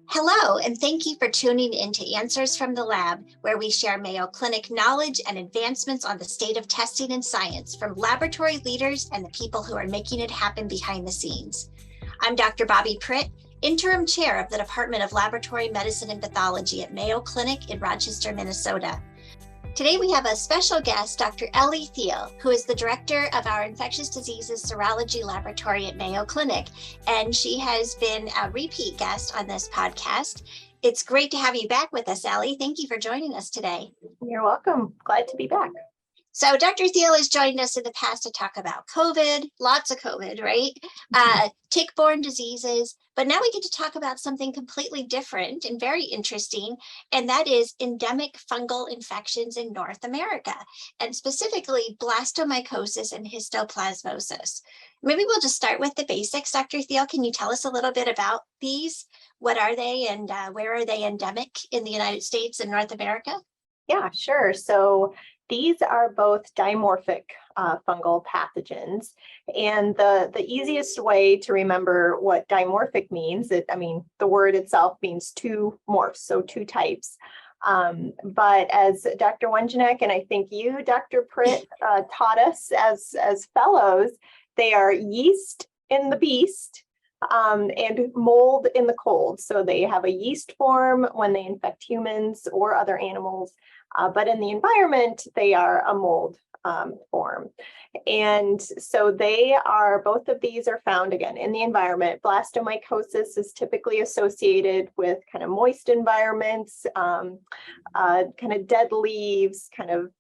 Hello, and thank you for tuning in to Answers from the Lab, where we share Mayo Clinic knowledge and advancements on the state of testing and science from laboratory leaders and the people who are making it happen behind the scenes. I'm Dr. Bobbi Pritt, Interim Chair of the Department of Laboratory Medicine and Pathology at Mayo Clinic in Rochester, Minnesota. Today we have a special guest, Dr. Elitza Theel, who is the director of our Infectious Diseases Serology Laboratory at Mayo Clinic, and she has been a repeat guest on this podcast. It's great to have you back with us, Ellie. Thank you for joining us today. You're welcome. Glad to be back. So Dr. Theel has joined us in the past to talk about COVID, lots of COVID, right? Tick-borne diseases, but now we get to talk about something completely different and very interesting, and that is endemic fungal infections in North America, and specifically blastomycosis and histoplasmosis. Maybe we'll just start with the basics. Dr. Theel, can you tell us a little bit about these? What are they, and where are they endemic in the United States and North America? Yeah, sure. So these are both dimorphic fungal pathogens. And the easiest way to remember what dimorphic means, the word itself means two morphs, so two types. But as Dr. Wenjanek and I think you, Dr. Pritt, taught us as fellows, they are yeast in the beast and mold in the cold. So they have a yeast form when they infect humans or other animals. But in the environment, they are a mold form. And so both of these are found again in the environment. Blastomycosis is typically associated with kind of moist environments, kind of dead leaves, kind of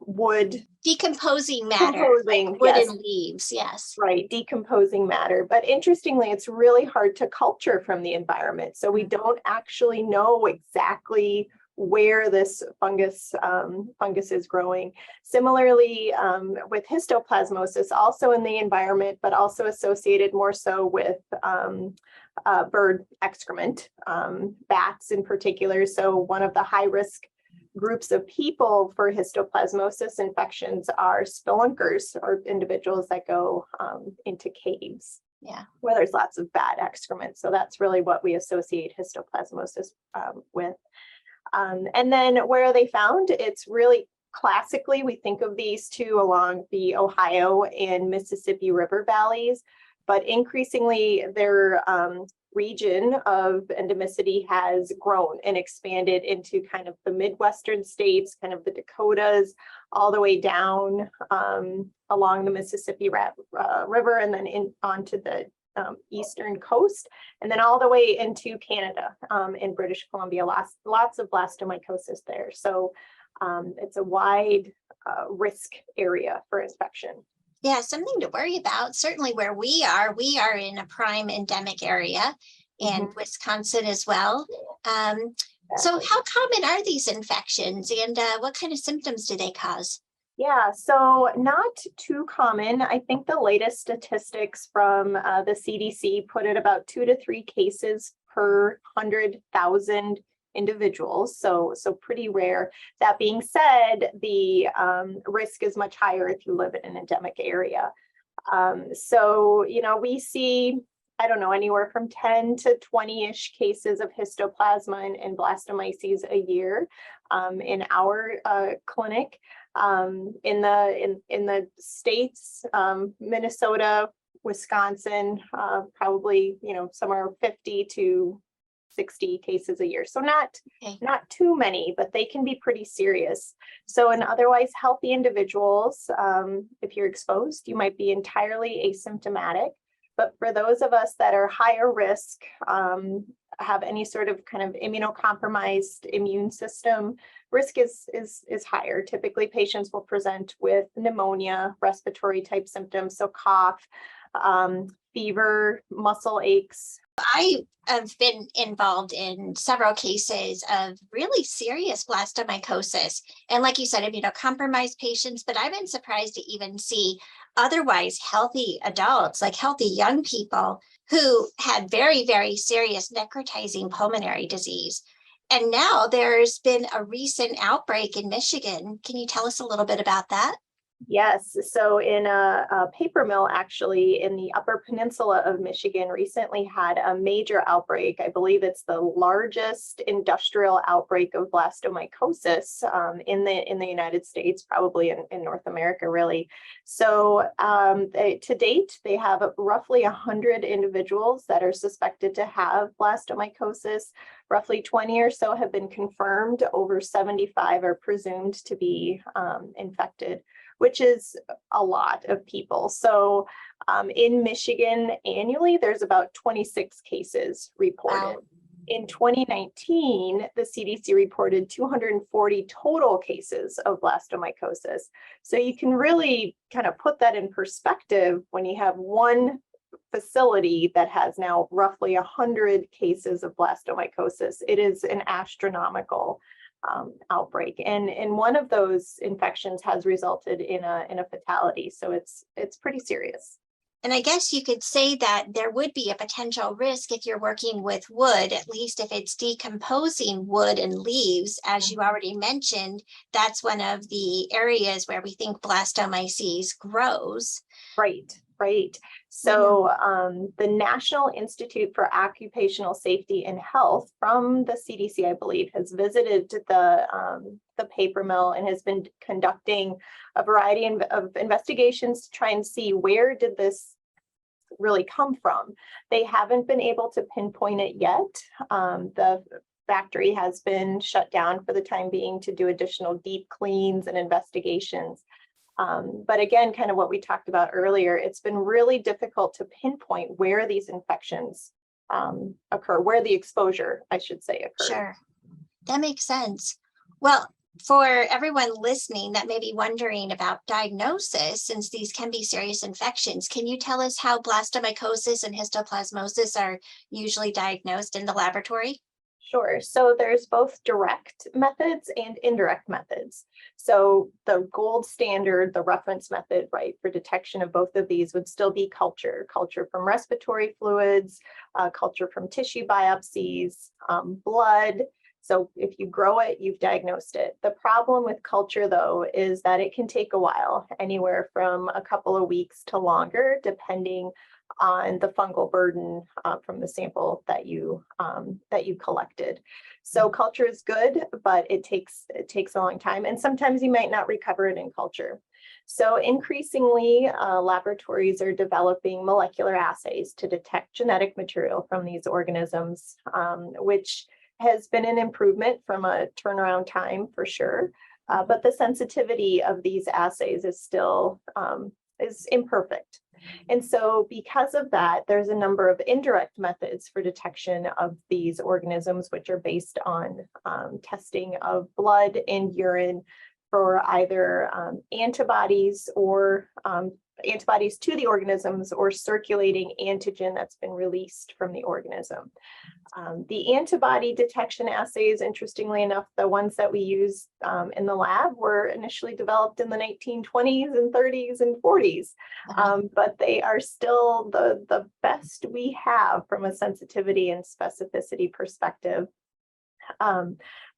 wood. Decomposing matter, like wood and leaves, yes. Right, decomposing matter. But interestingly, it's really hard to culture from the environment. So we don't actually know exactly where this fungus is growing. Similarly, with histoplasmosis, also in the environment, but also associated more so with bird excrement, bats in particular. So one of the high-risk groups of people for histoplasmosis infections are spelunkers, or individuals that go into caves. Yeah, where there's lots of bad excrement. So that's really what we associate histoplasmosis with. And then where are they found? It's really classically, we think of these two along the Ohio and Mississippi River valleys, but increasingly their region of endemicity has grown and expanded into kind of the Midwestern states, kind of the Dakotas, all the way down along the Mississippi River, and then onto the eastern coast, and then all the way into Canada in British Columbia. Lots of blastomycosis there. So it's a wide risk area for infection. Yeah, something to worry about. Certainly where we are in a prime endemic area, and Wisconsin as well. So how common are these infections, and what kind of symptoms do they cause? Yeah, so not too common. I think the latest statistics from the CDC put it about 2 to 3 cases per 100,000 individuals, so pretty rare. That being said, the risk is much higher if you live in an endemic area. So, we see, I don't know, anywhere from 10 to 20-ish cases of histoplasma and blastomyces a year in our clinic. In the states, Minnesota, Wisconsin, probably, somewhere 50 to 60 cases a year. So not too many, but they can be pretty serious. So in otherwise healthy individuals, if you're exposed, you might be entirely asymptomatic. But for those of us that are higher risk, have any sort of kind of immunocompromised immune system, risk is higher. Typically, patients will present with pneumonia, respiratory type symptoms, so cough, fever, muscle aches. I have been involved in several cases of really serious blastomycosis. And like you said, immunocompromised patients, but I've been surprised to even see otherwise healthy adults, like healthy young people who had very, very serious necrotizing pulmonary disease. And now there's been a recent outbreak in Michigan. Can you tell us a little bit about that? Yes, so in a paper mill actually in the Upper Peninsula of Michigan recently had a major outbreak. I believe it's the largest industrial outbreak of blastomycosis in the United States, probably in North America, really. So to date, they have roughly 100 individuals that are suspected to have blastomycosis. Roughly 20 or so have been confirmed. Over 75 are presumed to be infected, which is a lot of people. So in Michigan annually, there's about 26 cases reported. Wow. In 2019, the CDC reported 240 total cases of blastomycosis. So you can really kind of put that in perspective when you have one facility that has now roughly 100 cases of blastomycosis. It is an astronomical outbreak, and one of those infections has resulted in a fatality. So it's pretty serious. And I guess you could say that there would be a potential risk if you're working with wood, at least if it's decomposing wood and leaves, as you already mentioned. That's one of the areas where we think blastomyces grows. Right. So the National Institute for Occupational Safety and Health from the CDC, I believe, has visited the paper mill and has been conducting a variety of investigations to try and see where did this really come from. They haven't been able to pinpoint it yet. The factory has been shut down for the time being to do additional deep cleans and investigations. But again, kind of what we talked about earlier, it's been really difficult to pinpoint where these infections occur, where the exposure, I should say, occurs. Sure, that makes sense. Well, for everyone listening that may be wondering about diagnosis, since these can be serious infections, can you tell us how blastomycosis and histoplasmosis are usually diagnosed in the laboratory? Sure. So there's both direct methods and indirect methods. So the gold standard, the reference method, right, for detection of both of these would still be culture from respiratory fluids, culture from tissue biopsies, blood. So if you grow it, you've diagnosed it. The problem with culture, though, is that it can take a while, anywhere from a couple of weeks to longer, depending on the fungal burden from the sample that you collected. So culture is good, but it takes a long time, and sometimes you might not recover it in culture. So increasingly, laboratories are developing molecular assays to detect genetic material from these organisms, which has been an improvement from a turnaround time for sure. But the sensitivity of these assays is still is imperfect. And so because of that, there's a number of indirect methods for detection of these organisms, which are based on testing of blood and urine for either antibodies or antibodies to the organisms or circulating antigen that's been released from the organism. The antibody detection assays, interestingly enough, the ones that we use in the lab were initially developed in the 1920s and 30s and 40s, but they are still the best we have from a sensitivity and specificity perspective.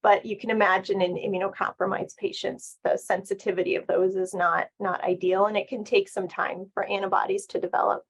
But you can imagine in immunocompromised patients, the sensitivity of those is not ideal, and it can take some time for antibodies to develop.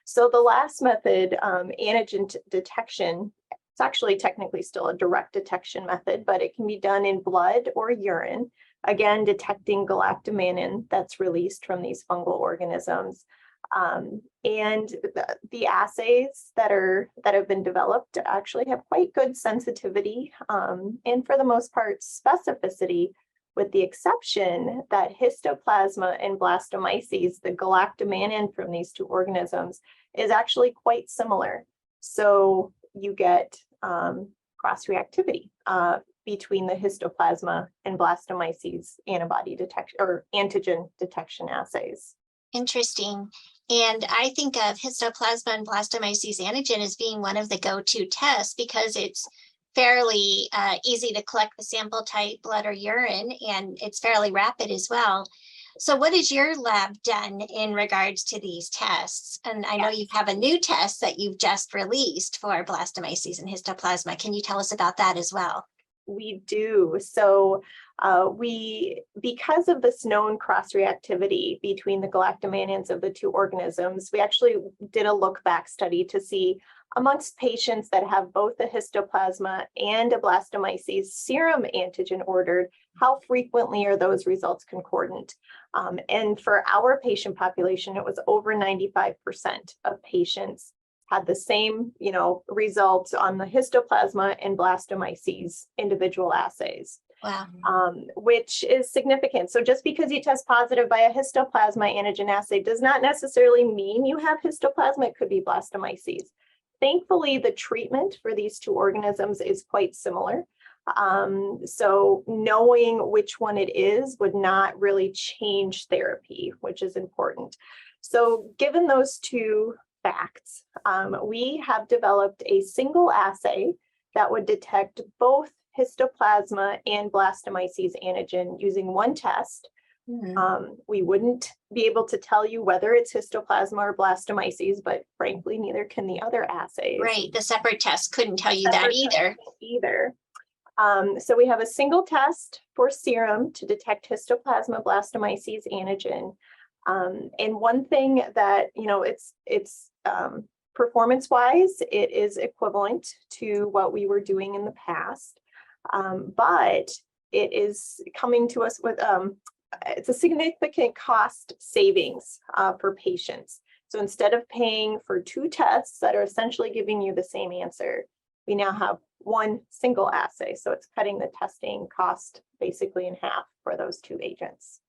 So the last method, antigen detection, it's actually technically still a direct detection method, but it can be done in blood or urine, again, detecting galactomannan that's released from these fungal organisms. And the assays that have been developed actually have quite good sensitivity and for the most part specificity, with the exception that histoplasma and blastomyces, the galactomannan from these two organisms, is actually quite similar. So you get cross-reactivity between the histoplasma and blastomyces antibody detection or antigen detection assays. Interesting. And I think of histoplasma and blastomyces antigen as being one of the go-to tests because it's fairly easy to collect the sample type, blood or urine, and it's fairly rapid as well. So what has your lab done in regards to these tests? And I know you have a new test that you've just released for blastomyces and histoplasma. Can you tell us about that as well? We do. So Because of this known cross-reactivity between the galactomannans of the two organisms, we actually did a look-back study to see amongst patients that have both a histoplasma and a blastomyces serum antigen ordered, how frequently are those results concordant? And for our patient population, it was over 95% of patients had the same, results on the histoplasma and blastomyces individual assays. Wow. Which is significant. So just because you test positive by a histoplasma antigen assay does not necessarily mean you have histoplasma. It could be blastomyces. Thankfully, the treatment for these two organisms is quite similar. So knowing which one it is would not really change therapy, which is important. So given those two facts, we have developed a single assay that would detect both histoplasma and blastomyces antigen using one test. We wouldn't be able to tell you whether it's histoplasma or blastomyces, but frankly, neither can the other assays. Right, the separate test couldn't tell you that either. So we have a single test for serum to detect histoplasma blastomyces antigen. And one thing that, it's performance-wise, it is equivalent to what we were doing in the past. But it is coming to us with, it's a significant cost savings for patients. So instead of paying for two tests that are essentially giving you the same answer, we now have one single assay. So it's cutting the testing cost basically in half for those two agents.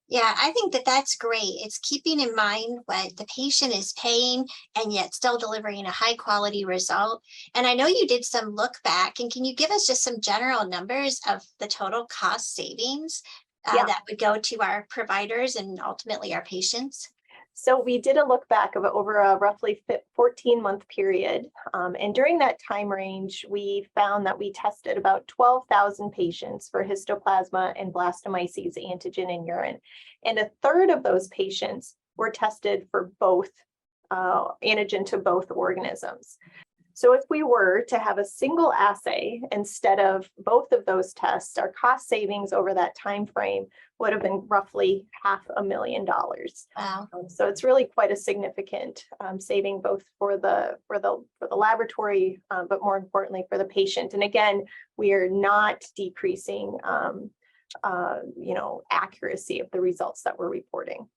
Yeah, I think that that's great. It's keeping in mind what the patient is paying and yet still delivering a high quality result. And I know you did some look back, and can you give us just some general numbers of the total cost savings that would go to our providers and ultimately our patients? So we did a look back of over a roughly 14-month period. And during that time range, we found that we tested about 12,000 patients for histoplasma and blastomyces antigen in urine. And a third of those patients were tested for both antigen to both organisms. So if we were to have a single assay instead of both of those tests, our cost savings over that time frame would have been roughly $500,000. Wow! So it's really quite a significant saving, both for the laboratory, but more importantly for the patient. And again, we are not decreasing, accuracy of the results that we're reporting.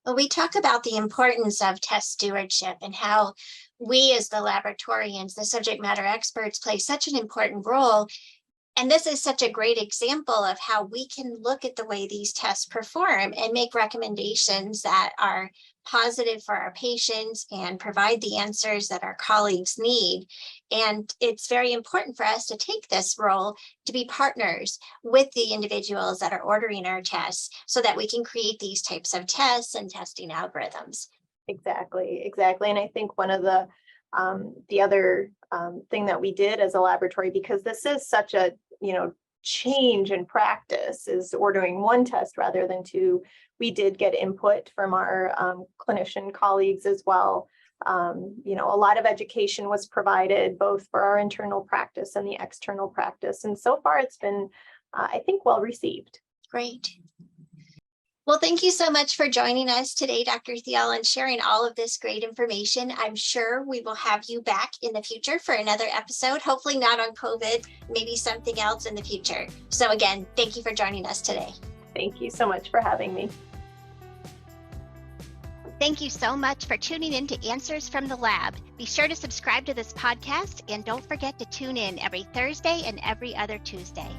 Well, we talk about the importance of test stewardship and how we as the laboratorians, the subject matter experts, play such an important role. And this is such a great example of how we can look at the way these tests perform and make recommendations that are positive for our patients and provide the answers that our colleagues need. And it's very important for us to take this role to be partners with the individuals that are ordering our tests so that we can create these types of tests and testing algorithms. Exactly. And I think one of the other thing that we did as a laboratory, because this is such a change in practice, is ordering one test rather than two. We did get input from our clinician colleagues as well. A lot of education was provided both for our internal practice and the external practice. And so far it's been, I think, well received. Great. Well, thank you so much for joining us today, Dr. Theel, and sharing all of this great information. I'm sure we will have you back in the future for another episode, hopefully not on COVID, maybe something else in the future. So again, thank you for joining us today. Thank you so much for having me. Thank you so much for tuning in to Answers from the Lab. Be sure to subscribe to this podcast and don't forget to tune in every Thursday and every other Tuesday.